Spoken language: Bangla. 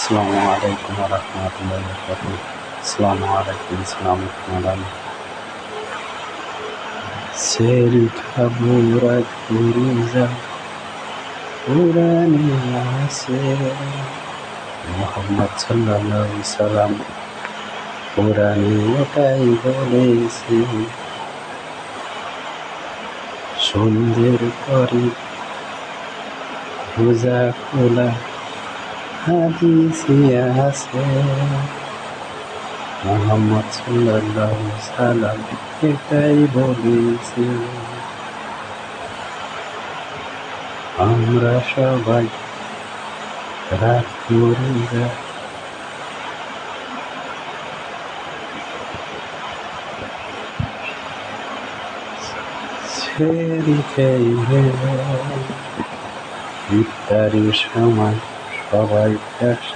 আসসালামু আলাইকুম রহমতুল্লাহ বরকাতুহু। আসসালামু আলাইকুম সালাম ম্যাডাম। সেরি খাবো রাত পুরুজা পুরানি আছে মোহাম্মদ সাল্লাল্লাহু সাল্লাম পুরানি ওটাই বলেছে। সন্ধ্যের পরে রোজা খোলা হাদিসে আছে মোহাম্মদ সাল্লাল্লাহু সাল্লাম এটাই বলেছে। আমরা সবাই রাত রোজা সেরি খেয়ে ইফতারির সময় সবাই একসাথে